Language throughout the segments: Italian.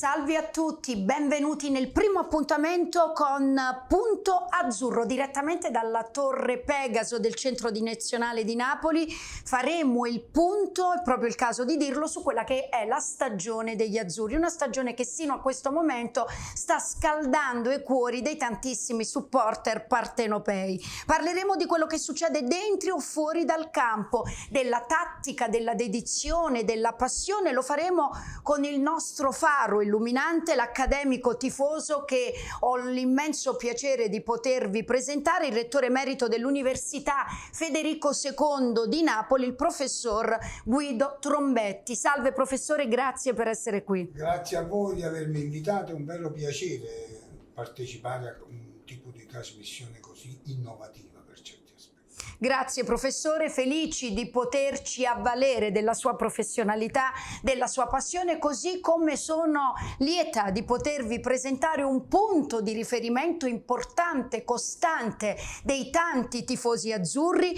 Salve a tutti, benvenuti nel primo appuntamento con Punto Azzurro, direttamente dalla Torre Pegaso del Centro Nazionale di Napoli. Faremo il punto, è proprio il caso di dirlo, su quella che è la stagione degli azzurri, una stagione che sino a questo momento sta scaldando i cuori dei tantissimi supporter partenopei. Parleremo di quello che succede dentro o fuori dal campo, della tattica, della dedizione, della passione. Lo faremo con il nostro faro illuminante, l'accademico tifoso che ho l'immenso piacere di potervi presentare, il rettore emerito dell'Università Federico II di Napoli, il professor Guido Trombetti. Salve professore, grazie per essere qui. Grazie a voi di avermi invitato, è un vero piacere partecipare a un tipo di trasmissione così innovativa per certi aspetti. Grazie professore, felici di poterci avvalere della sua professionalità, della sua passione, così come sono lieta di potervi presentare un punto di riferimento importante, costante dei tanti tifosi azzurri.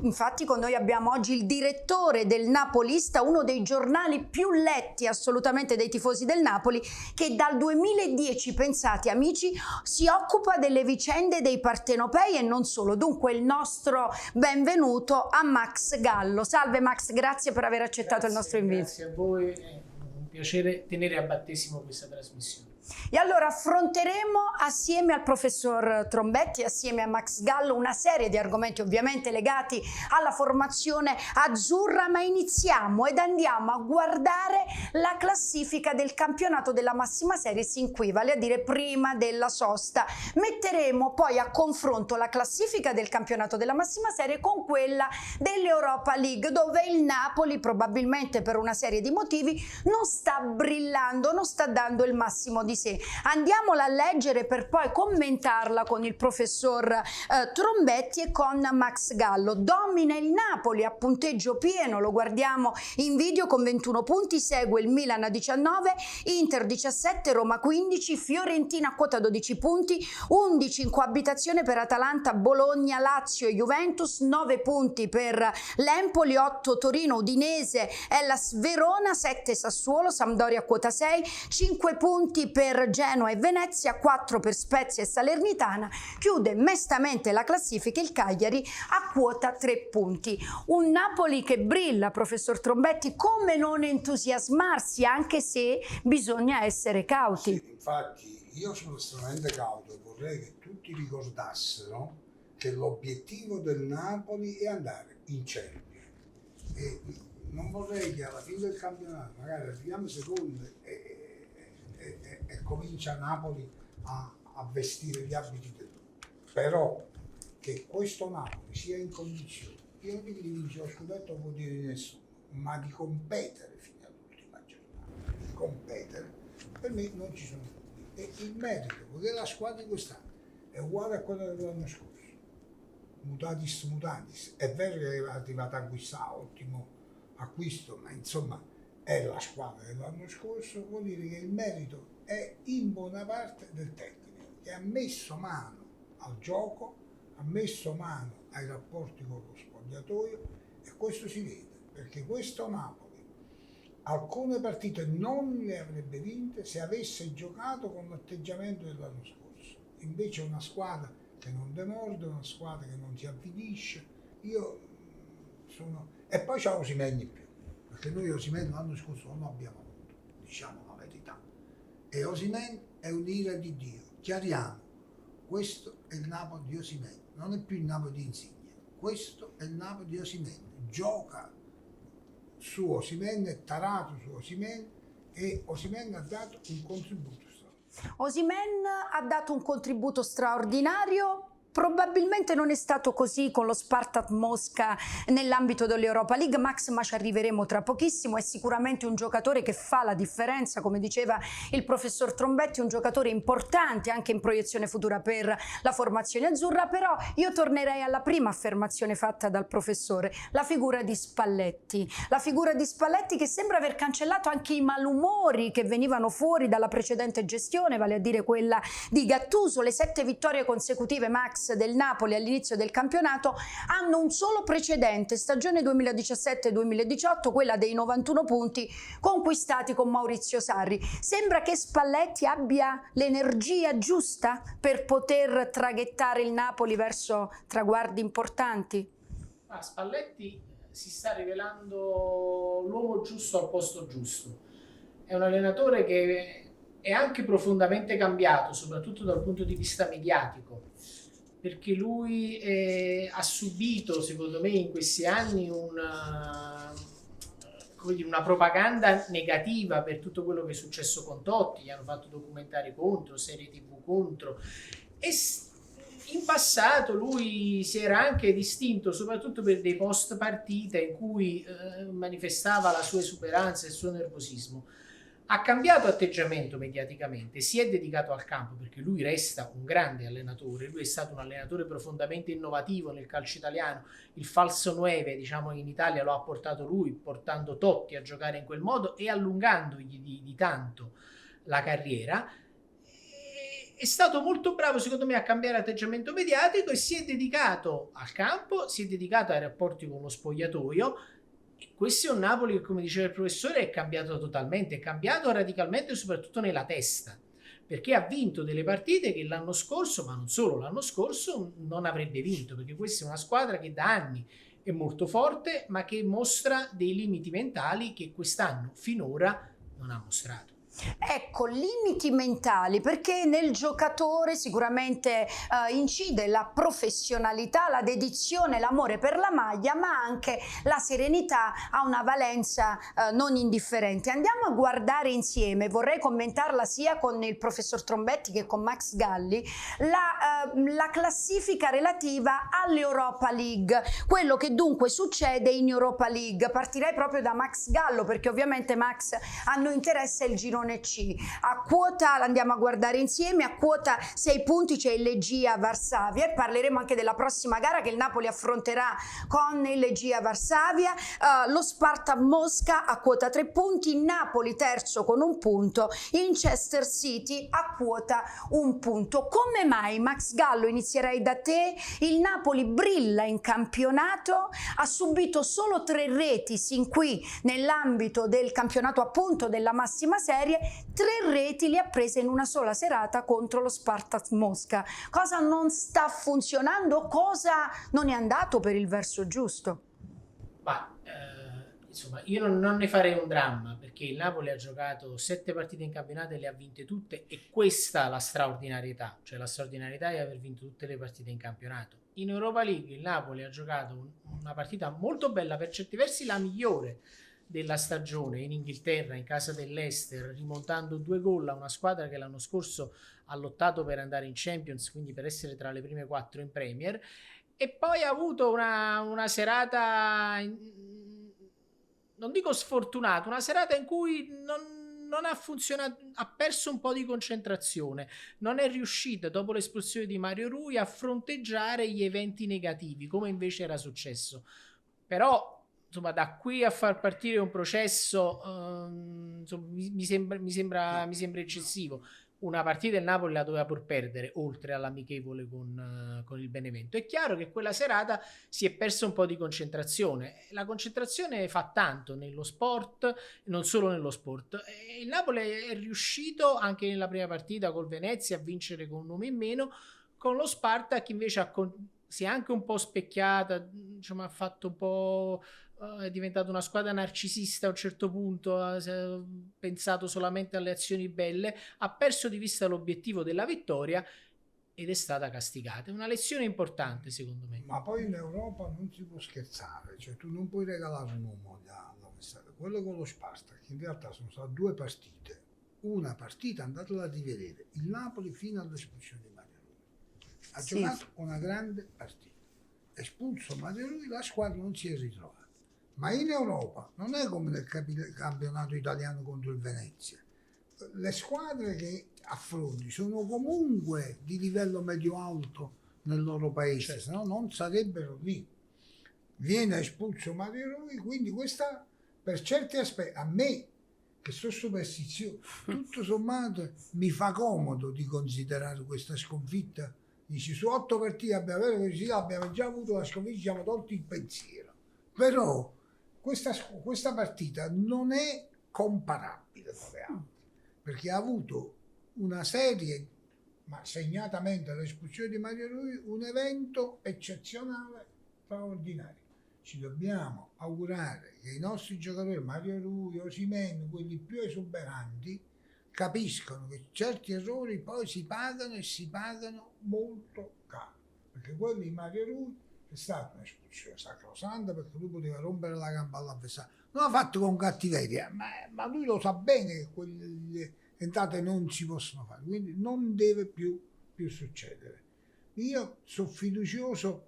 Infatti con noi abbiamo oggi il direttore del Napolista, uno dei giornali più letti assolutamente dei tifosi del Napoli, che dal 2010, pensate amici, si occupa delle vicende dei partenopei e non solo. Dunque il nostro benvenuto a Max Gallo. Salve Max, grazie per aver accettato il nostro invito. Grazie a voi, è un piacere tenere a battesimo questa trasmissione. E allora affronteremo assieme al professor Trombetti, assieme a Max Gallo, una serie di argomenti ovviamente legati alla formazione azzurra, ma iniziamo ed andiamo a guardare la classifica del campionato della massima serie sin qui, vale a dire prima della sosta. Metteremo poi a confronto la classifica del campionato della massima serie con quella dell'Europa League, dove il Napoli probabilmente per una serie di motivi non sta brillando, non sta dando il massimo di sé. Andiamola a leggere per poi commentarla con il professor Trombetti e con Max Gallo. Domina il Napoli a punteggio pieno, lo guardiamo in video, con 21 punti, segue il Milan a 19, Inter 17, Roma 15, Fiorentina a quota 12 punti, 11 in coabitazione per Atalanta, Bologna, Lazio e Juventus, 9 punti per l'Empoli, 8 Torino, Udinese, Hellas Verona, 7 Sassuolo, Sampdoria a quota 6, 5 punti per Genoa e Venezia, 4 per Spezia e Salernitana. Chiude mestamente la classifica il Cagliari a quota 3 punti. Un Napoli che brilla, professor Trombetti, come non entusiasmarsi, anche se bisogna essere cauti. Sì, infatti io sono estremamente cauto e vorrei che tutti ricordassero che l'obiettivo del Napoli è andare in Champions e non vorrei che alla fine del campionato magari arriviamo secondi e comincia Napoli a vestire gli abiti del però che questo Napoli sia in condizione, io non dico di vincere lo scudetto, vuol dire di nessuno, ma di competere fino all'ultima giornata, di competere, per me non ci sono dubbi. E il merito della squadra di quest'anno è uguale a quello dell'anno scorso, mutatis mutandis. È vero che è arrivata a questa ottimo acquisto, ma insomma è la squadra dell'anno scorso. Vuol dire che il merito è in buona parte del tecnico, che ha messo mano al gioco, ha messo mano ai rapporti con lo spogliatoio, e questo si vede, perché questo Napoli alcune partite non le avrebbe vinte se avesse giocato con l'atteggiamento dell'anno scorso. Invece è una squadra che non demorde, una squadra che non si avvilisce. E poi c'ha Osimhen in più, perché noi Osimhen l'anno scorso non l'abbiamo avuto, diciamo la verità. E Osimhen è un'ira di Dio. Chiariamo, questo è il Napoli di Osimhen, non è più il Napoli di Insigne, questo è il Napoli di Osimhen. Gioca su Osimhen, è tarato su Osimhen, e Osimhen ha dato un contributo straordinario. Osimhen ha dato un contributo straordinario. Probabilmente non è stato così con lo Spartak Mosca nell'ambito dell'Europa League. Max, ma ci arriveremo tra pochissimo. È sicuramente un giocatore che fa la differenza, come diceva il professor Trombetti, un giocatore importante anche in proiezione futura per la formazione azzurra. Però io tornerei alla prima affermazione fatta dal professore, la figura di Spalletti. La figura di Spalletti che sembra aver cancellato anche i malumori che venivano fuori dalla precedente gestione, vale a dire quella di Gattuso. Le 7 vittorie consecutive, Max, class del Napoli all'inizio del campionato hanno un solo precedente, stagione 2017-2018, quella dei 91 punti conquistati con Maurizio Sarri. Sembra che Spalletti abbia l'energia giusta per poter traghettare il Napoli verso traguardi importanti? Spalletti si sta rivelando l'uomo giusto al posto giusto. È un allenatore che è anche profondamente cambiato, soprattutto dal punto di vista mediatico, perché lui ha subito, secondo me, in questi anni una propaganda negativa per tutto quello che è successo con Totti. Gli hanno fatto documentari contro, serie TV contro, e in passato lui si era anche distinto soprattutto per dei post partita in cui manifestava la sua esuberanza e il suo nervosismo. Ha cambiato atteggiamento mediaticamente, si è dedicato al campo, perché lui resta un grande allenatore. Lui è stato un allenatore profondamente innovativo nel calcio italiano. Il falso 9, diciamo, in Italia lo ha portato lui, portando Totti a giocare in quel modo e allungandogli di tanto la carriera. È stato molto bravo, secondo me, a cambiare atteggiamento mediatico e si è dedicato al campo, si è dedicato ai rapporti con lo spogliatoio. E questo è un Napoli che, come diceva il professore, è cambiato totalmente, è cambiato radicalmente, soprattutto nella testa, perché ha vinto delle partite che l'anno scorso, ma non solo l'anno scorso, non avrebbe vinto, perché questa è una squadra che da anni è molto forte, ma che mostra dei limiti mentali che quest'anno finora non ha mostrato. Ecco, limiti mentali, perché nel giocatore sicuramente incide la professionalità, la dedizione, l'amore per la maglia, ma anche la serenità ha una valenza non indifferente. Andiamo a guardare insieme, vorrei commentarla sia con il professor Trombetti che con Max Galli, la classifica relativa all'Europa League, quello che dunque succede in Europa League. Partirei proprio da Max Gallo, perché ovviamente Max a noi interessa il girone C. A quota, l'andiamo a guardare insieme, a quota 6 punti c'è il Legia Varsavia, e parleremo anche della prossima gara che il Napoli affronterà con il Legia Varsavia. Lo Spartak Mosca a quota 3 punti, Napoli terzo con 1 punto, Manchester City a quota 1 punto. Come mai, Max Gallo, inizierei da te, il Napoli brilla in campionato, ha subito solo 3 reti sin qui nell'ambito del campionato appunto della massima serie, 3 reti li ha prese in una sola serata contro lo Spartak Mosca. Cosa non sta funzionando? Cosa non è andato per il verso giusto? Ma insomma, io non ne farei un dramma, perché il Napoli ha giocato 7 partite in campionato e le ha vinte tutte, e questa è la straordinarietà, cioè la straordinarietà di aver vinto tutte le partite in campionato. In Europa League il Napoli ha giocato una partita molto bella, per certi versi la migliore della stagione, in Inghilterra, in casa dell'Leicester, rimontando 2 gol a una squadra che l'anno scorso ha lottato per andare in Champions, quindi per essere tra le prime 4 in Premier, e poi ha avuto una serata, non dico sfortunata, una serata in cui non ha funzionato, ha perso un po' di concentrazione, non è riuscita dopo l'espulsione di Mario Rui a fronteggiare gli eventi negativi come invece era successo. Però insomma, da qui a far partire un processo insomma, mi sembra eccessivo. Una partita il Napoli la doveva pur perdere, oltre all'amichevole con il Benevento. È chiaro che quella serata si è persa un po' di concentrazione. La concentrazione fa tanto nello sport, non solo nello sport. Il Napoli è riuscito anche nella prima partita col Venezia a vincere con un uomo in meno. Con lo Spartak invece si è anche un po' specchiata, diciamo, ha fatto un po', è diventata una squadra narcisista a un certo punto, ha pensato solamente alle azioni belle, ha perso di vista l'obiettivo della vittoria ed è stata castigata. È una lezione importante, secondo me. Ma poi in Europa non si può scherzare, cioè tu non puoi regalare un uomo all'avversario. Quello con lo Spartak in realtà sono state 2 partite. Una partita, andatela a rivedere, il Napoli fino all'espulsione di Mario Rui ha giocato una grande partita, espulso Mario Rui, la squadra non si è ritrovata. Ma in Europa non è come nel campionato italiano contro il Venezia. Le squadre che affronti sono comunque di livello medio-alto nel loro paese, se no non sarebbero lì. Viene espulso Mario Rui, quindi questa per certi aspetti, a me che sono superstizioso, tutto sommato mi fa comodo di considerare questa sconfitta Dici, su 8 partite abbiamo avuto velocità, abbiamo già avuto la sconfitta, ci siamo tolti il pensiero. Però questa partita non è comparabile con le altre, perché ha avuto una serie, ma segnatamente l'espulsione di Mario Rui, un evento eccezionale, straordinario. Ci dobbiamo augurare che i nostri giocatori, Mario Rui, Osimhen, quelli più esuberanti, capiscono che certi errori poi si pagano, e si pagano molto caro, perché quello di Mario Rui è stata un'espulsione sacrosanta, perché lui poteva rompere la gamba all'avversario, non l'ha fatto con cattiveria, ma lui lo sa bene che quelle entrate non si possono fare, quindi non deve più succedere. Io sono fiducioso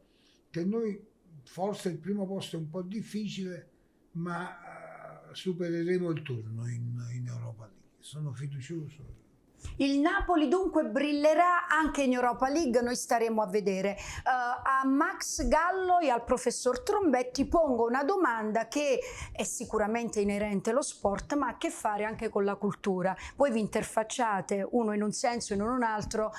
che noi, forse il primo posto è un po' difficile, ma supereremo il turno in Europa League. Sono fiducioso. Il Napoli dunque brillerà anche in Europa League, noi staremo a vedere. A Max Gallo e al professor Trombetti pongo una domanda che è sicuramente inerente allo sport, ma ha a che fare anche con la cultura. Voi vi interfacciate, uno in un senso e in un altro,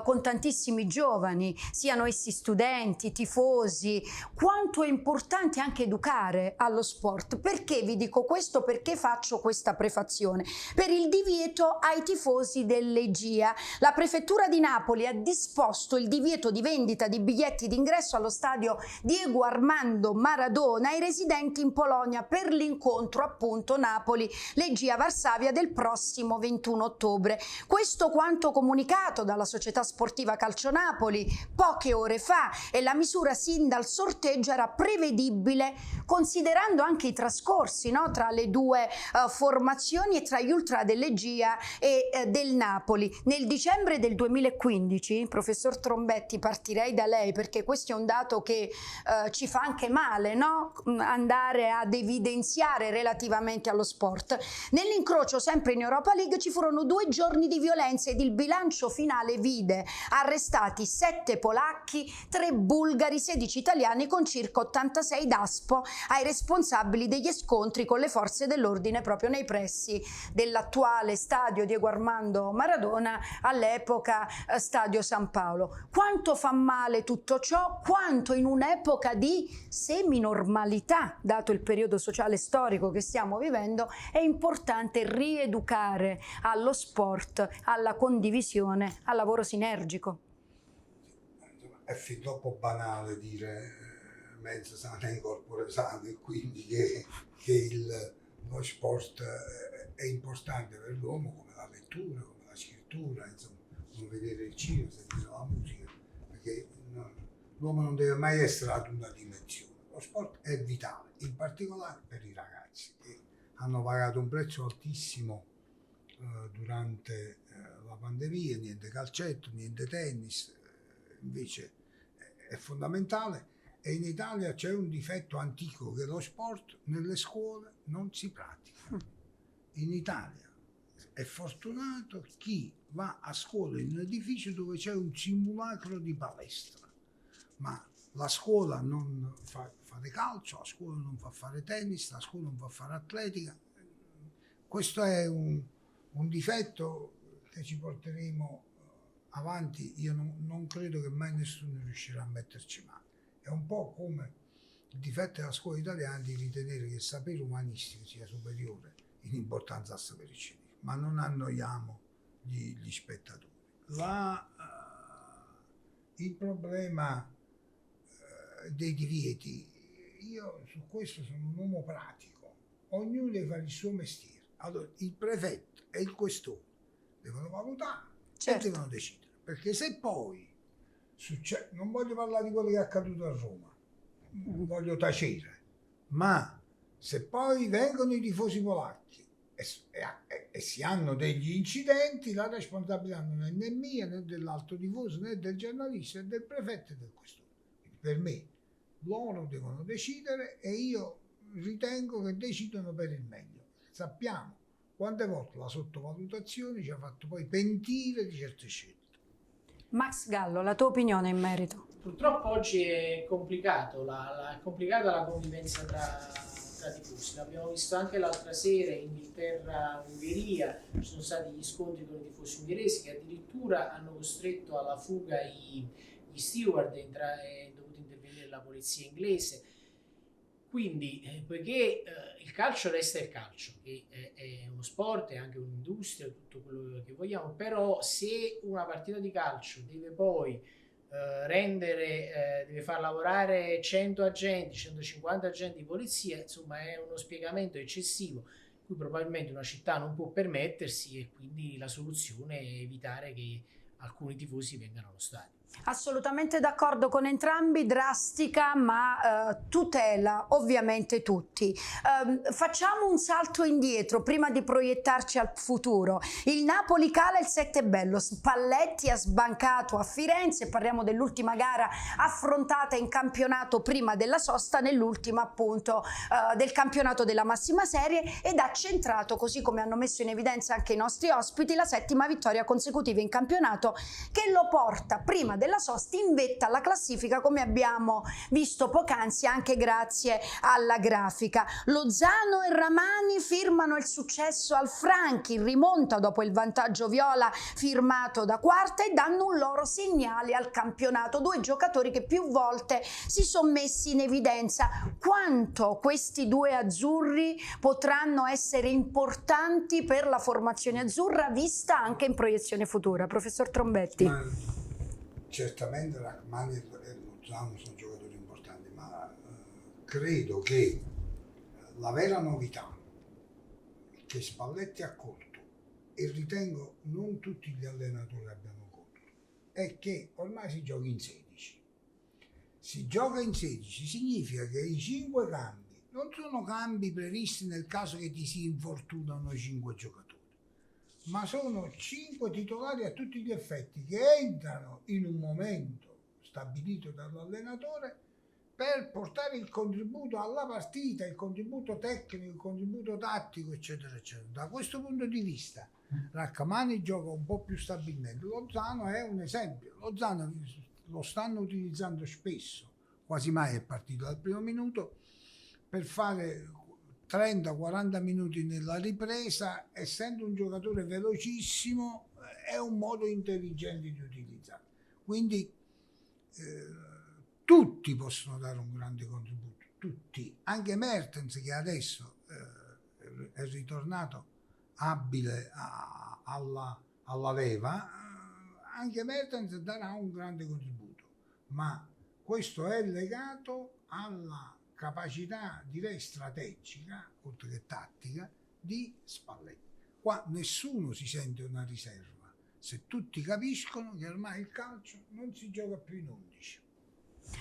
con tantissimi giovani, siano essi studenti, tifosi. Quanto è importante anche educare allo sport. Perché vi dico questo? Perché faccio questa prefazione? Per il divieto ai tifosi dell'Egia. La prefettura di Napoli ha disposto il divieto di vendita di biglietti d'ingresso allo stadio Diego Armando Maradona ai residenti in Polonia per l'incontro appunto Napoli-Legia-Varsavia del prossimo 21 ottobre. Questo quanto comunicato dalla società sportiva Calcio Napoli poche ore fa, e la misura sin dal sorteggio era prevedibile considerando anche i trascorsi, no, tra le due formazioni e tra gli ultra dell'Egia e del Napoli. Nel dicembre del 2015, professor Trombetti, partirei da lei perché questo è un dato che ci fa anche male, no? Andare ad evidenziare relativamente allo sport. Nell'incrocio sempre in Europa League ci furono 2 giorni di violenza ed il bilancio finale vide arrestati 7 polacchi, 3 bulgari, 16 italiani con circa 86 daspo ai responsabili degli scontri con le forze dell'ordine proprio nei pressi dell'attuale stadio Diego Armando Maradona, all'epoca stadio San Paolo. Quanto fa male tutto ciò, quanto in un'epoca di semi-normalità, dato il periodo sociale storico che stiamo vivendo, è importante rieducare allo sport, alla condivisione, al lavoro sinergico. È fin troppo banale dire mezzo sana in corpore sano, e quindi che lo sport è importante per l'uomo, come la lettura, come la scrittura, insomma, come vedere il cinema, sentire la musica, perché l'uomo non deve mai essere ad una dimensione. Lo sport è vitale, in particolare per i ragazzi che hanno pagato un prezzo altissimo durante la pandemia, niente calcetto, niente tennis, invece è fondamentale. E in Italia c'è un difetto antico, che lo sport nelle scuole non si pratica. In Italia è fortunato chi va a scuola in un edificio dove c'è un simulacro di palestra, ma la scuola non fa fare calcio, la scuola non fa fare tennis, la scuola non fa fare atletica. Questo è un difetto che ci porteremo avanti. Io non credo che mai nessuno riuscirà a metterci mano. È un po' come il difetto della scuola italiana di ritenere che il sapere umanistico sia superiore in importanza al sapere scientifico, ma non annoiamo gli spettatori. Il problema dei divieti, io su questo sono un uomo pratico, ognuno deve fare il suo mestiere. Allora il prefetto e il questore devono valutare, certo, e devono decidere, perché se poi non voglio parlare di quello che è accaduto a Roma, non voglio tacere, ma se poi vengono i tifosi polacchi e si hanno degli incidenti, la responsabilità non è né mia, né dell'altro tifoso, né del giornalista, né del prefetto e del questore. Per me loro devono decidere e io ritengo che decidono per il meglio. Sappiamo quante volte la sottovalutazione ci ha fatto poi pentire di certe scelte. Max Gallo, la tua opinione in merito? Purtroppo oggi è complicato, è complicata la convivenza tra tifosi. tifosi, l'abbiamo visto anche l'altra sera, Inghilterra-Ungheria, ci sono stati gli scontri con i tifosi ungheresi che addirittura hanno costretto alla fuga gli steward, è dovuta intervenire la polizia inglese. Quindi, poiché il calcio resta il calcio, che è uno sport, è anche un'industria, tutto quello che vogliamo, però se una partita di calcio deve poi deve far lavorare 100 agenti, 150 agenti di polizia, insomma è uno spiegamento eccessivo, cui probabilmente una città non può permettersi, e quindi la soluzione è evitare che alcuni tifosi vengano allo stadio. Assolutamente d'accordo con entrambi, drastica ma tutela ovviamente tutti. Facciamo un salto indietro prima di proiettarci al futuro. Il Napoli cala il 7 bello, Spalletti ha sbancato a Firenze, parliamo dell'ultima gara affrontata in campionato prima della sosta, nell'ultima appunto del campionato della massima serie, ed ha centrato, così come hanno messo in evidenza anche i nostri ospiti, la 7ª vittoria consecutiva in campionato, che lo porta prima della sosta in vetta alla classifica, come abbiamo visto poc'anzi anche grazie alla grafica. Lozano e Ramani firmano il successo al Franchi, rimonta dopo il vantaggio viola firmato da Quarta e danno un loro segnale al campionato. Due giocatori che più volte si sono messi in evidenza. Quanto questi due azzurri potranno essere importanti per la formazione azzurra, vista anche in proiezione futura? Professor Trombetti. Certamente Rachmani e Lozano sono giocatori importanti, ma credo che la vera novità che Spalletti ha colto, e ritengo non tutti gli allenatori abbiano colto, è che ormai si gioca in 16. Si gioca in 16 significa che i 5 cambi non sono cambi previsti nel caso che ti si infortunano 5 giocatori, ma sono 5 titolari a tutti gli effetti, che entrano in un momento stabilito dall'allenatore per portare il contributo alla partita, il contributo tecnico, il contributo tattico, eccetera, eccetera. Da questo punto di vista Rachmani gioca un po' più stabilmente. Lozano è un esempio. Lozano lo stanno utilizzando spesso, quasi mai è partito dal primo minuto, per fare 30-40 minuti nella ripresa. Essendo un giocatore velocissimo, è un modo intelligente di utilizzare. Quindi tutti possono dare un grande contributo, tutti, anche Mertens, che adesso è ritornato abile alla leva, anche Mertens darà un grande contributo, ma questo è legato alla capacità, direi strategica, oltre che tattica, di Spalletti. Qua nessuno si sente una riserva, se tutti capiscono che ormai il calcio non si gioca più in 11.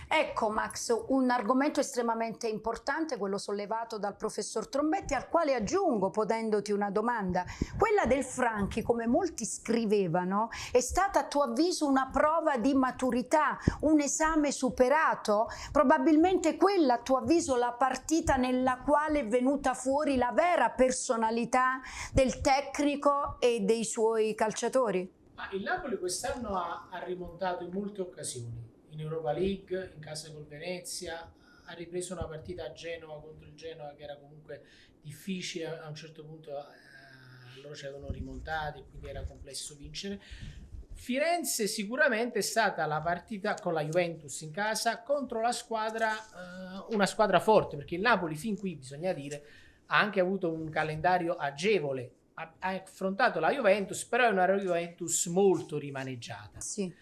Ecco Max, un argomento estremamente importante, quello sollevato dal professor Trombetti, al quale aggiungo, ponendoti una domanda. Quella del Franchi, come molti scrivevano, è stata a tuo avviso una prova di maturità, un esame superato? Probabilmente quella, a tuo avviso, la partita nella quale è venuta fuori la vera personalità del tecnico e dei suoi calciatori? Il Napoli quest'anno ha rimontato in molte occasioni. In Europa League, in casa col Venezia, ha ripreso una partita a Genova contro il Genoa che era comunque difficile, a un certo punto loro ci avevano rimontato, quindi era complesso vincere. Firenze sicuramente è stata la partita con la Juventus in casa contro la squadra, una squadra forte, perché il Napoli fin qui, bisogna dire, ha anche avuto un calendario agevole, ha affrontato la Juventus, però è una Juventus molto rimaneggiata. Sì.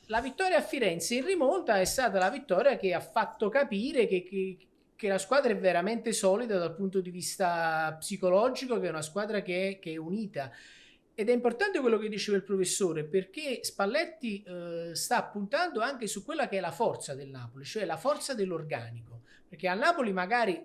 La vittoria a Firenze in rimonta è stata la vittoria che ha fatto capire che la squadra è veramente solida dal punto di vista psicologico, che è una squadra che è unita. Ed è importante quello che diceva il professore, perché Spalletti sta puntando anche su quella che è la forza del Napoli, cioè la forza dell'organico. Perché al Napoli magari,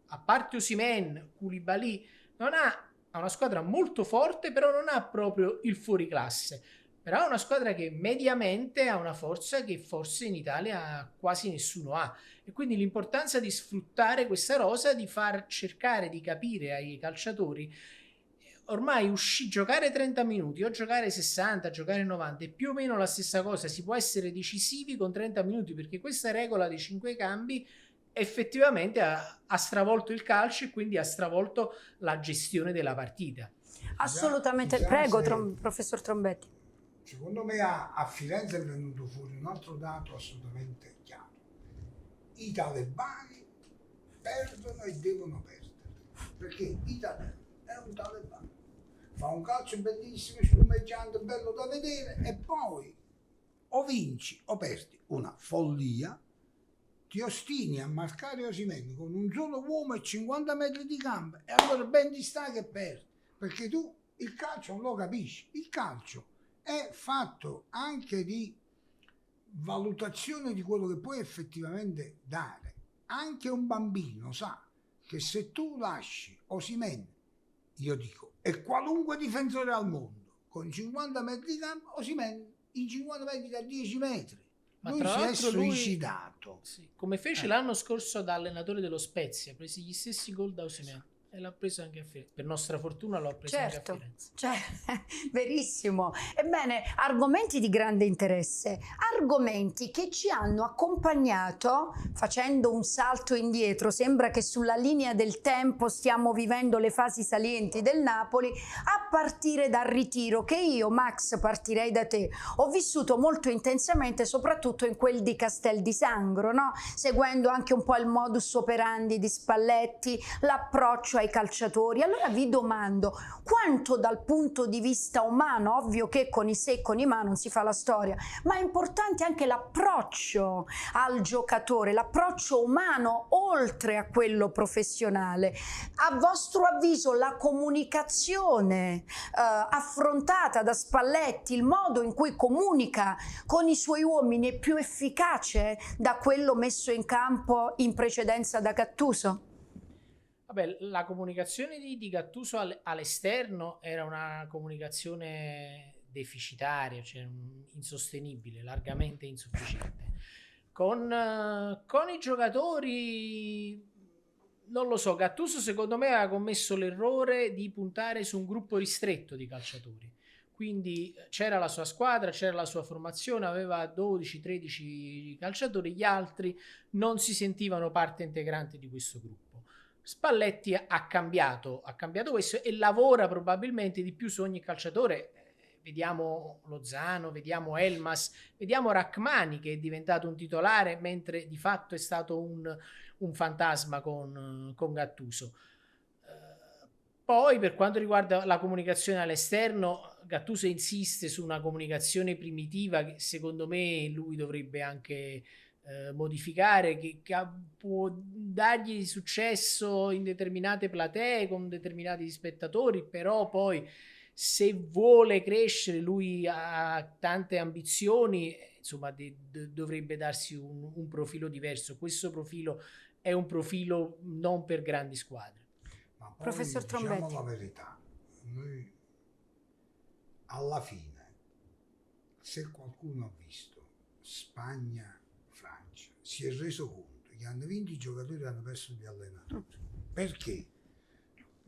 a parte Osimhen, Koulibaly, ha una squadra molto forte, però non ha proprio il fuoriclasse. Però è una squadra che mediamente ha una forza che forse in Italia quasi nessuno ha, e quindi l'importanza di sfruttare questa rosa, di far cercare di capire ai calciatori ormai giocare 30 minuti o giocare 60, giocare 90 è più o meno la stessa cosa, si può essere decisivi con 30 minuti, perché questa regola dei 5 cambi effettivamente ha stravolto il calcio e quindi ha stravolto la gestione della partita. Assolutamente, Chissà prego, se- professor Trombetti. Secondo me a Firenze è venuto fuori un altro dato assolutamente chiaro. I talebani perdono e devono perdere, perché Italia è un talebano, fa un calcio bellissimo, spumeggiante, bello da vedere, e poi o vinci o perdi, una follia. Ti ostini a marcare Osimhen con un solo uomo e 50 metri di gambe, e allora ben ti sta che perdi, perché tu il calcio non lo capisci. Il calcio è fatto anche di valutazione di quello che puoi effettivamente dare. Anche un bambino sa che se tu lasci Osimhen, io dico, e qualunque difensore al mondo, con 50 metri di gambe, Osimhen in 50 metri da 10 metri. Ma Lui tra si è l'altro suicidato. sì, come fece l'anno scorso da allenatore dello Spezia, presi gli stessi gol da Osimhen e l'ha preso anche a Firenze. Per nostra fortuna l'ho preso anche a Certo, Firenze. cioè, verissimo. Ebbene, argomenti di grande interesse, argomenti che ci hanno accompagnato facendo un salto indietro. Sembra che sulla linea del tempo stiamo vivendo le fasi salienti del Napoli, a partire dal ritiro che io, Max, partirei da te. Ho vissuto molto intensamente, soprattutto in quel di Castel di Sangro, no? Seguendo anche un po' il modus operandi di Spalletti, l'approccio ai calciatori. Allora vi domando, quanto dal punto di vista umano, ovvio che con i se e con i ma non si fa la storia, ma è importante anche l'approccio al giocatore, l'approccio umano oltre a quello professionale. A vostro avviso la comunicazione affrontata da Spalletti, il modo in cui comunica con i suoi uomini è più efficace da quello messo in campo in precedenza da Gattuso? Vabbè, la comunicazione di Gattuso all'esterno era una comunicazione deficitaria, cioè insostenibile, largamente insufficiente. Con i giocatori, non lo so, Gattuso secondo me ha commesso l'errore di puntare su un gruppo ristretto di calciatori. Quindi c'era la sua squadra, c'era la sua formazione, aveva 12-13 calciatori, gli altri non si sentivano parte integrante di questo gruppo. Spalletti ha cambiato questo e lavora probabilmente di più su ogni calciatore. Vediamo Lozano, vediamo Elmas, vediamo Rachmani che è diventato un titolare mentre di fatto è stato un fantasma con Gattuso. Poi per quanto riguarda la comunicazione all'esterno, Gattuso insiste su una comunicazione primitiva che secondo me lui dovrebbe anche modificare, che può dargli successo in determinate platee con determinati spettatori, però poi se vuole crescere, lui ha tante ambizioni, insomma dovrebbe darsi un profilo diverso. Questo profilo è un profilo non per grandi squadre. Ma poi Professor diciamo Trombetti. la verità, noi alla fine, se qualcuno ha visto Spagna, Francia, si è reso conto che hanno vinto i giocatori e hanno perso gli allenatori. Perché?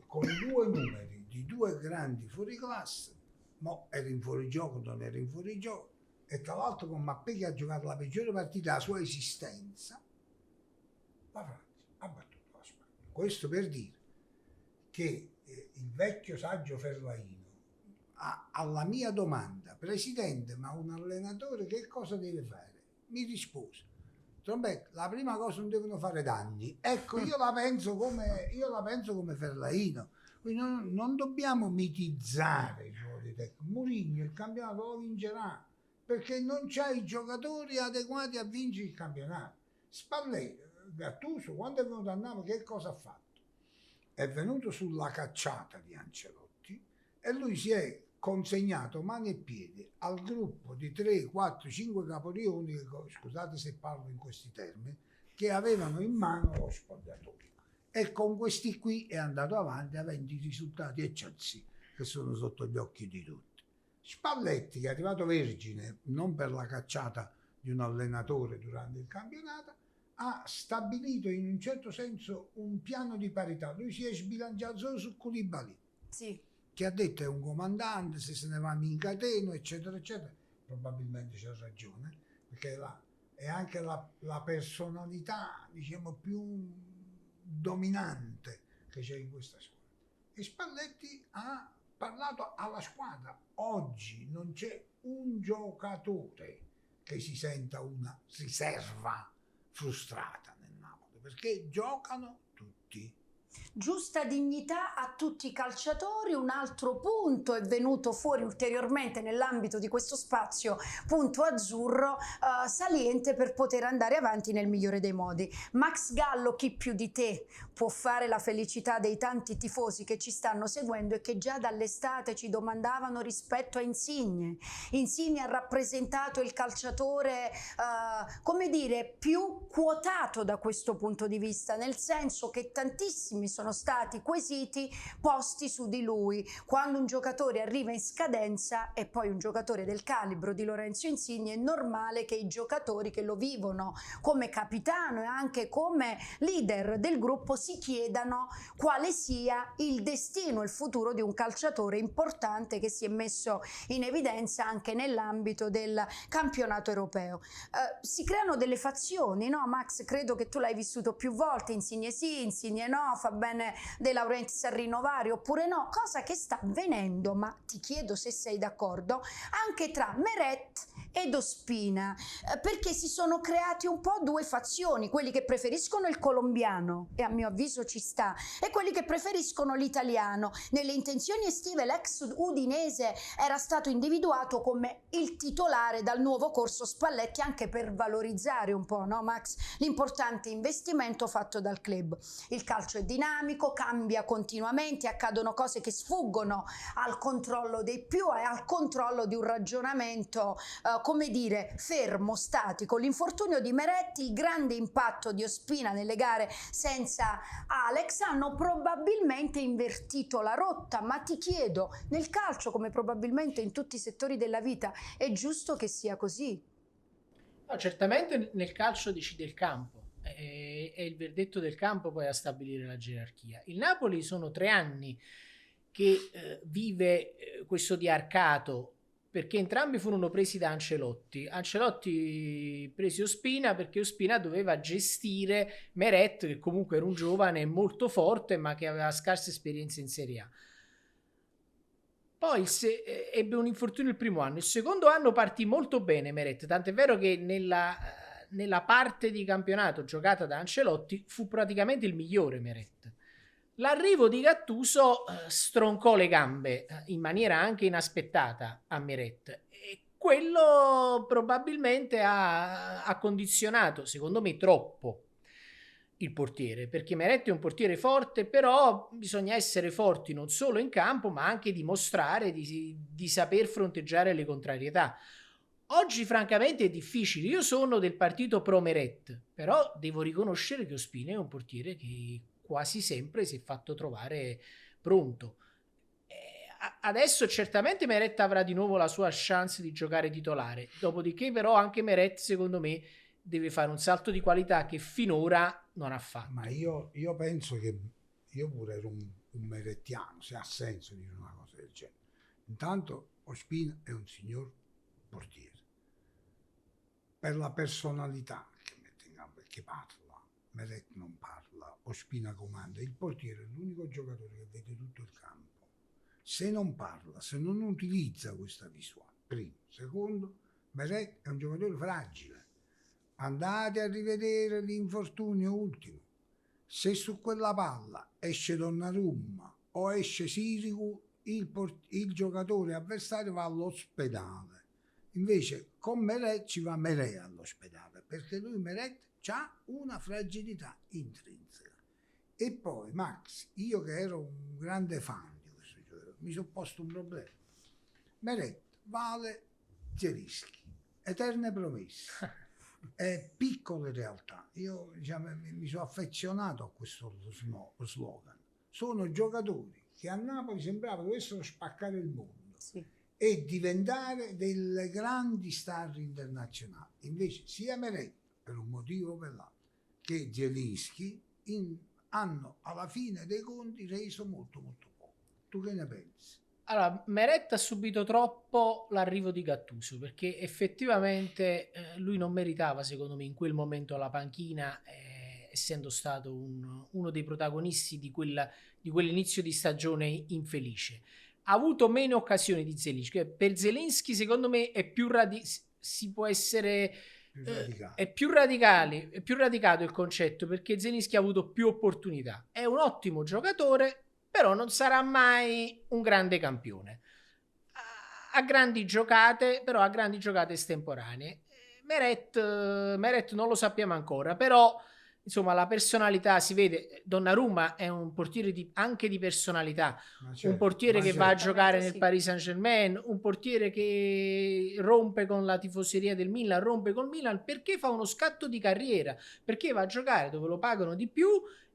Con due numeri di due grandi fuoriclasse, mo era in fuorigioco, non era in fuorigioco, e tra l'altro con Mappé che ha giocato la peggiore partita della sua esistenza, la Francia ha battuto la Spagna. Questo per dire che il vecchio saggio Ferlaino alla mia domanda, Presidente, ma un allenatore che cosa deve fare? Mi rispose, Trombetti, la prima cosa non devono fare danni. Ecco, io la penso come Ferlaino. Quindi non dobbiamo mitizzare i giocatori tecnici. Mourinho il campionato lo vincerà perché non c'ha i giocatori adeguati a vincere il campionato. Spalletti, Gattuso, quando è venuto a Napoli, che cosa ha fatto? È venuto sulla cacciata di Ancelotti e lui si è consegnato mani e piedi al gruppo di 3, 4, 5 caporioni, scusate se parlo in questi termini, che avevano in mano lo spogliatoio. E con questi qui è andato avanti avendo i risultati eccelsi che sono sotto gli occhi di tutti. Spalletti, che è arrivato vergine, non per la cacciata di un allenatore durante il campionato, ha stabilito in un certo senso un piano di parità. Lui si è sbilanciato solo su Koulibaly, Sì. che ha detto è un comandante, se ne va mi incateno, eccetera, eccetera. Probabilmente c'ha ragione, perché è anche la personalità, diciamo, più dominante che c'è in questa squadra. E Spalletti ha parlato alla squadra. Oggi non c'è un giocatore che si senta una riserva frustrata nel Napoli, perché giocano tutti. Giusta dignità a tutti i calciatori. Un altro punto è venuto fuori ulteriormente nell'ambito di questo spazio, punto azzurro, saliente per poter andare avanti nel migliore dei modi. Max Gallo, chi più di te può fare la felicità dei tanti tifosi che ci stanno seguendo e che già dall'estate ci domandavano rispetto a Insigne. Insigne ha rappresentato il calciatore, come dire, più quotato da questo punto di vista, nel senso che tantissimi sono stati quesiti posti su di lui. Quando un giocatore arriva in scadenza e poi un giocatore del calibro di Lorenzo Insigne, è normale che i giocatori che lo vivono come capitano e anche come leader del gruppo si chiedano quale sia il destino, il futuro di un calciatore importante che si è messo in evidenza anche nell'ambito del campionato europeo. Si creano delle fazioni, no Max? Credo che tu l'hai vissuto più volte, Insigne sì, Insigne no, fa bene De Laurentiis a rinnovare oppure no, cosa che sta avvenendo, ma ti chiedo se sei d'accordo, anche tra Meret ed Ospina, perché si sono creati un po' due fazioni, quelli che preferiscono il colombiano, e a mio avviso ci sta, e quelli che preferiscono l'italiano. Nelle intenzioni estive l'ex udinese era stato individuato come il titolare dal nuovo corso Spalletti, anche per valorizzare un po', no Max, l'importante investimento fatto dal club. Il calcio è dinamico, cambia continuamente, accadono cose che sfuggono al controllo dei più e al controllo di un ragionamento come dire fermo, statico. L'infortunio di Meretti, il grande impatto di Ospina nelle gare senza Alex hanno probabilmente invertito la rotta, ma ti chiedo, nel calcio come probabilmente in tutti i settori della vita è giusto che sia così? No, certamente nel calcio decide il campo, è il verdetto del campo poi a stabilire la gerarchia. Il Napoli sono 3 anni che vive questo diarcato, perché entrambi furono presi da Ancelotti. Ancelotti prese Ospina perché Ospina doveva gestire Meret, che comunque era un giovane molto forte ma che aveva scarsa esperienza in Serie A. Poi ebbe un infortunio il primo anno, il secondo anno partì molto bene Meret, tant'è vero che nella parte di campionato giocata da Ancelotti fu praticamente il migliore Meret. L'arrivo di Gattuso stroncò le gambe in maniera anche inaspettata a Meret e quello probabilmente ha condizionato, secondo me troppo, il portiere, perché Meret è un portiere forte, però bisogna essere forti non solo in campo ma anche dimostrare di saper fronteggiare le contrarietà. Oggi francamente è difficile, io sono del partito pro Meret, però devo riconoscere che Ospina è un portiere che quasi sempre si è fatto trovare pronto. Adesso certamente Meret avrà di nuovo la sua chance di giocare titolare, dopodiché però anche Meret secondo me deve fare un salto di qualità che finora non ha fatto. Ma io penso che io pure ero un merettiano, se ha senso dire una cosa del genere. Intanto Ospina è un signor portiere, per la personalità che mette in campo e che parla. Meret non parla, Ospina comanda. Il portiere è l'unico giocatore che vede tutto il campo. Se non parla, se non utilizza questa visuale, primo. Secondo, Meret è un giocatore fragile. Andate a rivedere l'infortunio ultimo. Se su quella palla esce Donnarumma o esce Sirigu, il giocatore avversario va all'ospedale. Invece con Meret ci va Meret all'ospedale, perché lui Meret ha una fragilità intrinseca. E poi Max, io che ero un grande fan di questo giocatore, mi sono posto un problema. Meret vale Zielinski, eterne promesse. Piccole realtà. Io mi sono affezionato a questo slogan. Sono giocatori che a Napoli sembrava dovessero spaccare il mondo, sì, e diventare delle grandi star internazionali. Invece sia Meret, per un motivo o per l'altro, che Zielinski hanno alla fine dei conti reso molto molto poco. Tu che ne pensi? Allora, Meret ha subito troppo l'arrivo di Gattuso, perché effettivamente lui non meritava, secondo me, in quel momento la panchina, essendo stato uno dei protagonisti di quell'inizio di stagione infelice. Ha avuto meno occasioni di Zelensky. Per Zelensky, secondo me, è più si può essere Più radicale. è più radicato il concetto, perché Zelensky ha avuto più opportunità. È un ottimo giocatore, però non sarà mai un grande campione. Ha grandi giocate, però ha grandi giocate estemporanee. Meret non lo sappiamo ancora, però insomma la personalità si vede. Donnarumma è un portiere anche di personalità, un portiere che va a giocare nel Paris Saint-Germain, un portiere che rompe con la tifoseria del Milan, rompe col Milan perché fa uno scatto di carriera, perché va a giocare dove lo pagano di più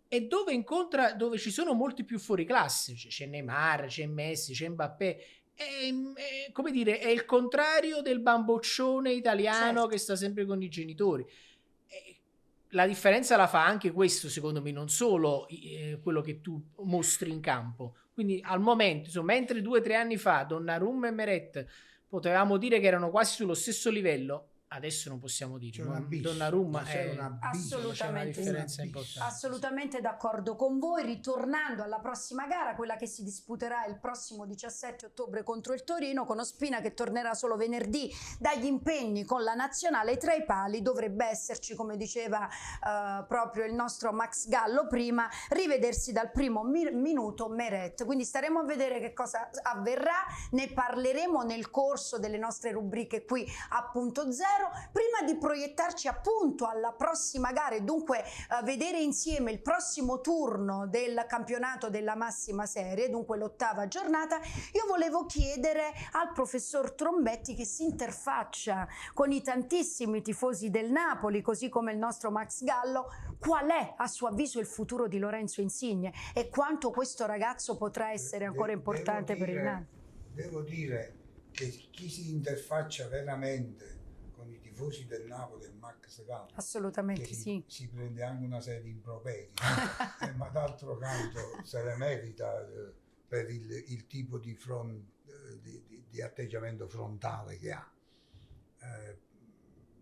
e dove ci sono molti più fuori classe. C'è Neymar, c'è Messi, c'è Mbappé. Come dire, è il contrario del bamboccione italiano, Certo. che sta sempre con i genitori. La differenza la fa anche questo, secondo me, non solo quello che tu mostri in campo. Quindi al momento, insomma, mentre 2 o 3 anni fa Donnarumma e Meret potevamo dire che erano quasi sullo stesso livello, adesso non possiamo dire. C'è un abisso, Donnarumma c'è un abisso, c'è una Assolutamente differenza sì. importante. Assolutamente d'accordo con voi. Ritornando alla prossima gara, quella che si disputerà il prossimo 17 ottobre contro il Torino, con Ospina che tornerà solo venerdì dagli impegni con la nazionale. Tra i pali dovrebbe esserci, come diceva proprio il nostro Max Gallo prima, rivedersi dal primo minuto Meret. Quindi staremo a vedere che cosa avverrà, ne parleremo nel corso delle nostre rubriche qui a Punto Zero. Prima di proiettarci appunto alla prossima gara e dunque vedere insieme il prossimo turno del campionato della massima serie, dunque l'8ª giornata, io volevo chiedere al professor Trombetti che si interfaccia con i tantissimi tifosi del Napoli, così come il nostro Max Gallo, qual è a suo avviso il futuro di Lorenzo Insigne e quanto questo ragazzo potrà essere ancora importante per il Napoli. Devo dire che chi si interfaccia veramente con i tifosi del Napoli è Max Gallo. Assolutamente che sì. Si prende anche una serie di improperi, ma d'altro canto se le merita per il tipo di atteggiamento frontale che ha.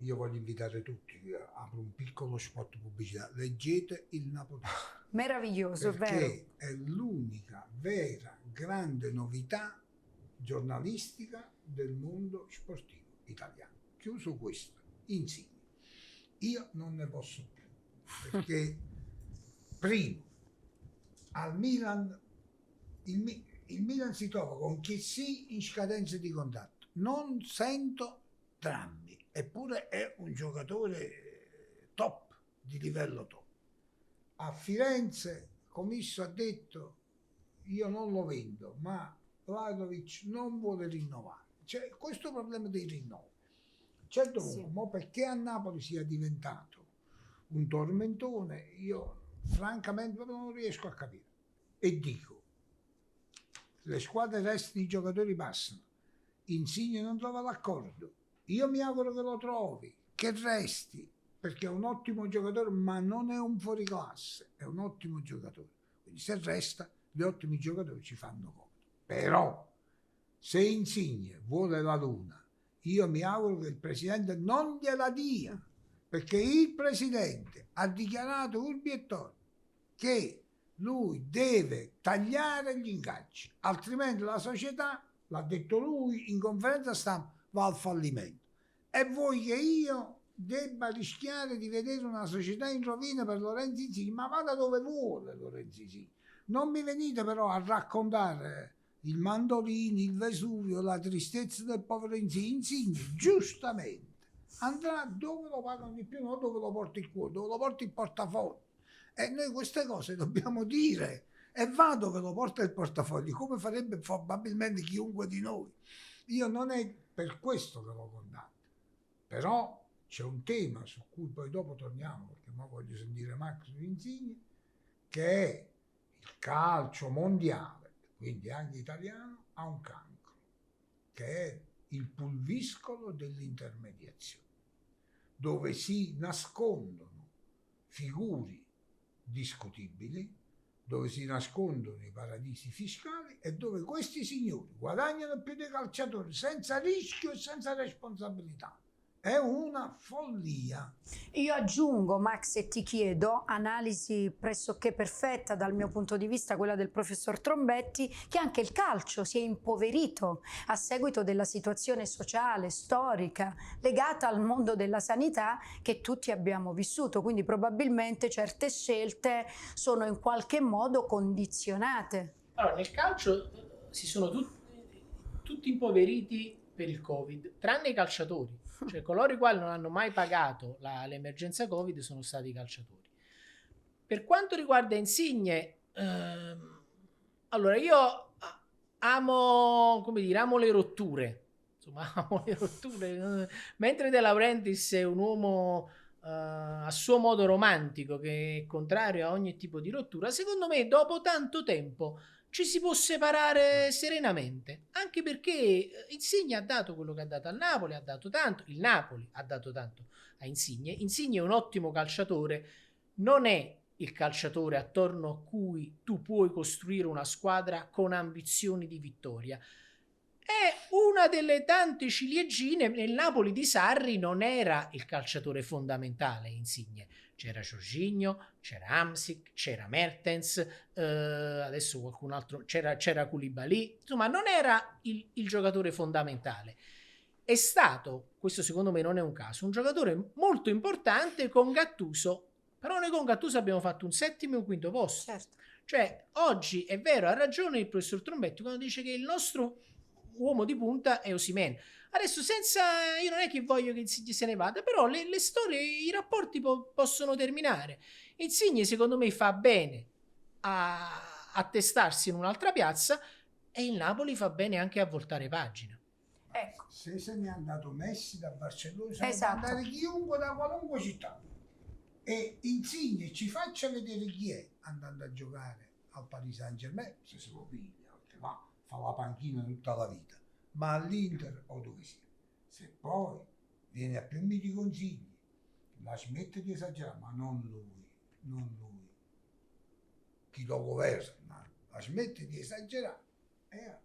Io voglio invitare tutti, apro un piccolo spot pubblicità, leggete il Napolitano. Meraviglioso, vero? Perché è l'unica vera grande novità giornalistica del mondo sportivo italiano. Chiuso questo, Insigne. Io non ne posso più, perché primo, al Milan, il Milan si trova con Chiellini in scadenza di contratto. Non sento drammi, eppure è un giocatore top, di livello top. A Firenze Comisso ha detto io non lo vendo, ma Vlahovic non vuole rinnovare. C'è questo problema dei rinnovi. Certo, sì. Perché a Napoli sia diventato un tormentone, io francamente non riesco a capire. E dico, le squadre restano, i giocatori passano, Insigne non trova l'accordo, io mi auguro che lo trovi, che resti, perché è un ottimo giocatore, ma non è un fuoriclasse, è un ottimo giocatore. Quindi se resta, gli ottimi giocatori ci fanno comodo. Però, se Insigne vuole la luna, io mi auguro che il presidente non gliela dia, perché il presidente ha dichiarato urbi e torbi che lui deve tagliare gli ingaggi, altrimenti la società, l'ha detto lui in conferenza stampa, va al fallimento. E vuoi che io debba rischiare di vedere una società in rovina per Lorenzo Insigne? Ma vada dove vuole Lorenzo Insigne. Non mi venite però a raccontare il Mandolini, il Vesuvio, la tristezza del povero Insigne. Insigne, giustamente, andrà dove lo pagano di più, non dove lo porta il cuore, dove lo porta il portafoglio. E noi queste cose dobbiamo dire. E va dove lo porta il portafoglio, come farebbe probabilmente chiunque di noi. Io non è per questo che lo condanno. Però c'è un tema su cui poi dopo torniamo, perché ora voglio sentire Max Insigne, che è il calcio mondiale, quindi anche italiano, ha un cancro, che è il pulviscolo dell'intermediazione, dove si nascondono figure discutibili, dove si nascondono i paradisi fiscali e dove questi signori guadagnano più dei calciatori senza rischio e senza responsabilità. È una follia. Io aggiungo, Max, e ti chiedo, analisi pressoché perfetta dal mio punto di vista, quella del professor Trombetti, che anche il calcio si è impoverito a seguito della situazione sociale, storica, legata al mondo della sanità che tutti abbiamo vissuto, quindi probabilmente certe scelte sono in qualche modo condizionate. Allora, nel calcio si sono tutti impoveriti per il Covid, tranne i calciatori. Cioè coloro i quali non hanno mai pagato l'emergenza Covid sono stati i calciatori. Per quanto riguarda Insigne, allora io amo le rotture. Insomma, amo le rotture. Mentre De Laurentiis è un uomo a suo modo romantico, che è contrario a ogni tipo di rottura, secondo me dopo tanto tempo ci si può separare serenamente, anche perché Insigne ha dato quello che ha dato al Napoli, ha dato tanto, il Napoli ha dato tanto a Insigne. Insigne è un ottimo calciatore, non è il calciatore attorno a cui tu puoi costruire una squadra con ambizioni di vittoria. È una delle tante ciliegine. Nel Napoli di Sarri non era il calciatore fondamentale Insigne. C'era Jorginho, c'era Hamsik, c'era Mertens, adesso qualcun altro, c'era Koulibaly, insomma non era il giocatore fondamentale. È stato, questo secondo me non è un caso, un giocatore molto importante con Gattuso, però noi con Gattuso abbiamo fatto un settimo e un quinto posto. Certo. Cioè oggi è vero, ha ragione il professor Trombetti quando dice che il nostro uomo di punta è Osimhen. Adesso io non è che voglio che Insigne se ne vada, però le storie, i rapporti possono terminare. Insigne secondo me fa bene a testarsi in un'altra piazza e il Napoli fa bene anche a voltare pagina. Ecco. Se ne è andato Messi da Barcellona, se ne può andare chiunque da qualunque città. E Insigne ci faccia vedere chi è andando a giocare al Paris Saint-Germain, se si può piglia, perché va, fa la panchina tutta la vita, ma all'Inter o dove sia. Se poi viene a prendermi i consigli, la smette di esagerare, ma non lui, chi lo governa, la smette di esagerare, e allora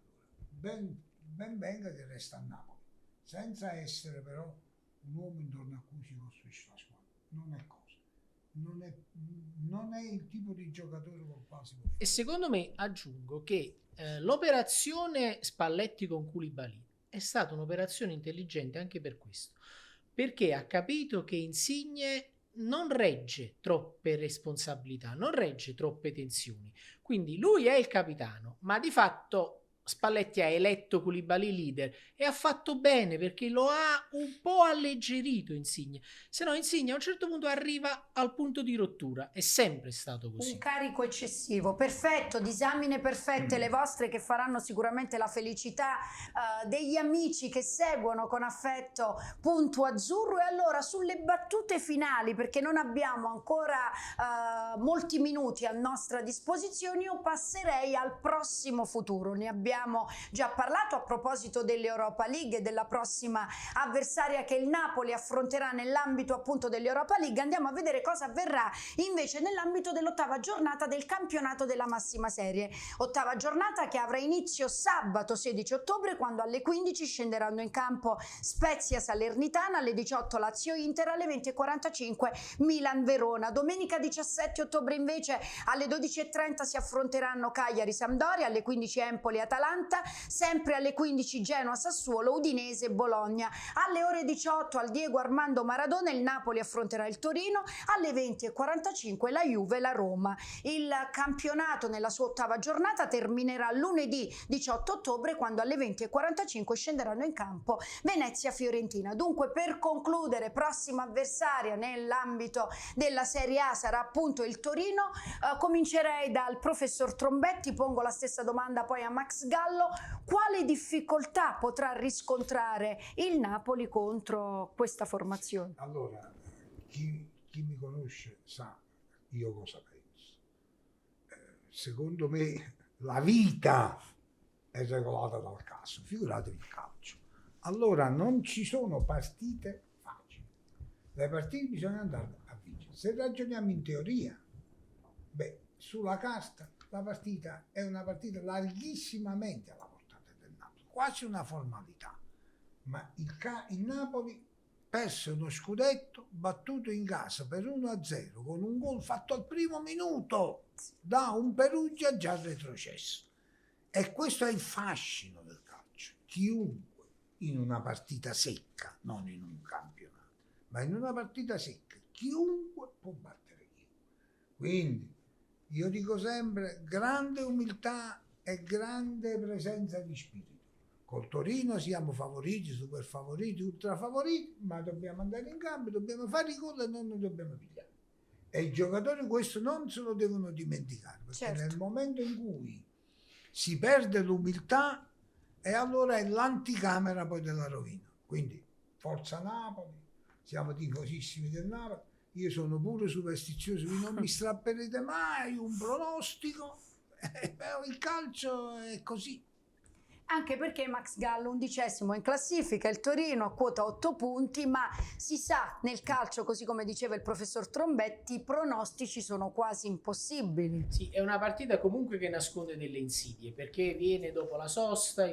ben venga che resta a Napoli, senza essere però un uomo intorno a cui si costruisce la squadra. Non è cosa. Non è il tipo di giocatore con quale si può fare. E secondo me, aggiungo che l'operazione Spalletti con Koulibaly è stata un'operazione intelligente anche per questo, perché ha capito che Insigne non regge troppe responsabilità, non regge troppe tensioni, quindi lui è il capitano, ma di fatto Spalletti ha eletto Koulibaly leader e ha fatto bene perché lo ha un po' alleggerito Insigne, se no Insigne a un certo punto arriva al punto di rottura, è sempre stato così. Un carico eccessivo. Perfetto, disamine perfette le vostre, che faranno sicuramente la felicità degli amici che seguono con affetto Punto Azzurro. E allora sulle battute finali, perché non abbiamo ancora molti minuti a nostra disposizione, io passerei al prossimo futuro. Ne abbiamo già parlato a proposito dell'Europa League e della prossima avversaria che il Napoli affronterà nell'ambito appunto dell'Europa League. Andiamo a vedere cosa avverrà invece nell'ambito dell'ottava giornata del campionato della massima serie. Ottava giornata che avrà inizio sabato 16 ottobre, quando alle 15 scenderanno in campo Spezia Salernitana, alle 18 Lazio Inter, alle 20:45 Milan Verona. Domenica 17 ottobre invece alle 12:30 si affronteranno Cagliari Sampdoria, alle 15 Empoli Atalanta, sempre alle 15 Genoa Sassuolo, Udinese Bologna. Alle ore 18 al Diego Armando Maradona il Napoli affronterà il Torino, alle 20:45 la Juve la Roma. Il campionato nella sua ottava giornata terminerà lunedì 18 ottobre, quando alle 20:45 scenderanno in campo Venezia Fiorentina. Dunque, per concludere, prossima avversaria nell'ambito della Serie A sarà appunto il Torino. Comincerei dal professor Trombetti, pongo la stessa domanda poi a Max Gallo: quale difficoltà potrà riscontrare il Napoli contro questa formazione? Allora, chi mi conosce sa io cosa penso. Secondo me la vita è regolata dal caso, figuratevi il calcio. Allora non ci sono partite facili, le partite bisogna andare a vincere. Se ragioniamo in teoria, sulla carta la partita è una partita larghissimamente alla portata del Napoli, quasi una formalità, ma il Napoli perse uno scudetto battuto in casa per 1-0 con un gol fatto al primo minuto da un Perugia già retrocesso. E questo è il fascino del calcio. Chiunque in una partita secca, non in un campionato, ma in una partita secca, chiunque può battere chiunque. Quindi io dico sempre grande umiltà e grande presenza di spirito. Col Torino siamo favoriti, super favoriti, ultra favoriti, ma dobbiamo andare in campo, dobbiamo fare i gol e non ne dobbiamo pigliare. E i giocatori questo non se lo devono dimenticare, perché nel momento in cui si perde l'umiltà, e allora è l'anticamera poi della rovina. Quindi forza Napoli, siamo tifosissimi del Napoli, io sono pure superstizioso, non mi strapperete mai un pronostico, però il calcio è così. Anche perché Max Gallo 11° in classifica, il Torino a quota 8 punti, ma si sa nel calcio, così come diceva il professor Trombetti, i pronostici sono quasi impossibili. Sì, è una partita comunque che nasconde delle insidie, perché viene dopo la sosta,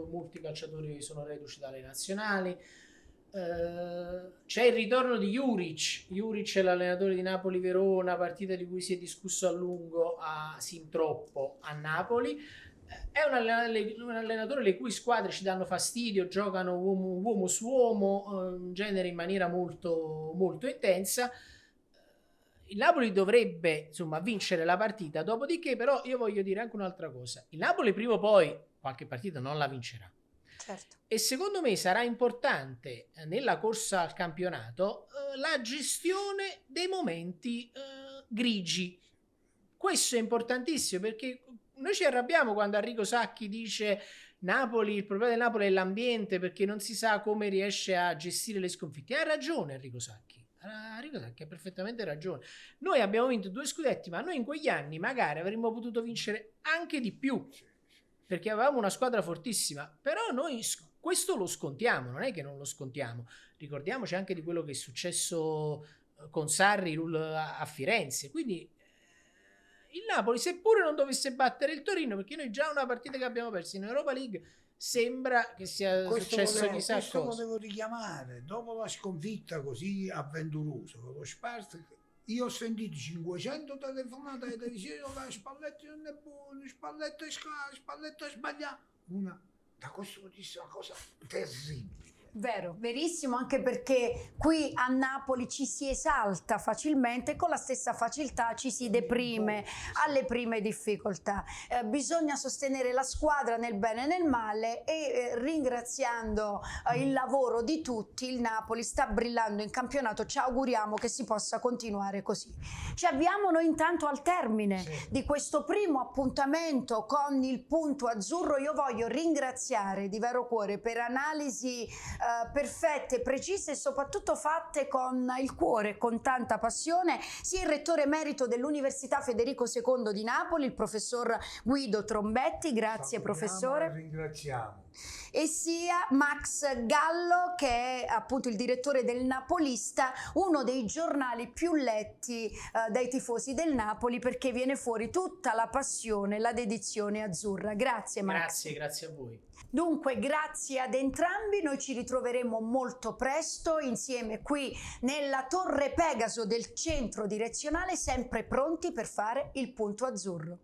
molti calciatori sono reduci dalle nazionali, c'è il ritorno di Juric è l'allenatore di Napoli-Verona, partita di cui si è discusso a lungo sin troppo a Napoli. È un allenatore le cui squadre ci danno fastidio, giocano uomo su uomo, in genere in maniera molto, molto intensa. Il Napoli dovrebbe insomma vincere la partita, dopodiché però io voglio dire anche un'altra cosa: il Napoli prima o poi qualche partita non la vincerà. Certo. E secondo me sarà importante nella corsa al campionato la gestione dei momenti grigi. Questo è importantissimo, perché noi ci arrabbiamo quando Arrigo Sacchi dice Napoli, il problema del Napoli è l'ambiente, perché non si sa come riesce a gestire le sconfitte. Ha ragione Arrigo Sacchi ha perfettamente ragione. Noi abbiamo vinto 2 scudetti, ma noi in quegli anni magari avremmo potuto vincere anche di più, perché avevamo una squadra fortissima. Però noi questo lo scontiamo, non è che non lo scontiamo. Ricordiamoci anche di quello che è successo con Sarri a Firenze. Quindi il Napoli, seppure non dovesse battere il Torino, perché noi già una partita che abbiamo perso in Europa League sembra che sia successo chissà cosa. Questo volevo richiamare, dopo la sconfitta così avventurosa con lo Spartak, io ho sentito 500 telefonate alle televisioni, Spalletti non è buono, Spalletti è sbagliato. Da questo punto di vista è una cosa terribile. Vero, verissimo, anche perché qui a Napoli ci si esalta facilmente e con la stessa facilità ci si deprime alle prime difficoltà. Bisogna sostenere la squadra nel bene e nel male e ringraziando il lavoro di tutti, il Napoli sta brillando in campionato, ci auguriamo che si possa continuare così. Ci avviamo noi intanto al termine di questo primo appuntamento con il Punto Azzurro. Io voglio ringraziare di vero cuore per analisi perfette, precise e soprattutto fatte con il cuore, con tanta passione, sia il rettore emerito dell'Università Federico II di Napoli, il professor Guido Trombetti, grazie professore. Ringraziamo. E sia Max Gallo, che è appunto il direttore del Napolista, uno dei giornali più letti dai tifosi del Napoli, perché viene fuori tutta la passione, la dedizione azzurra. Grazie Max. Grazie a voi. Dunque grazie ad entrambi, noi ci ritroveremo molto presto insieme qui nella Torre Pegaso del centro direzionale, sempre pronti per fare il Punto Azzurro.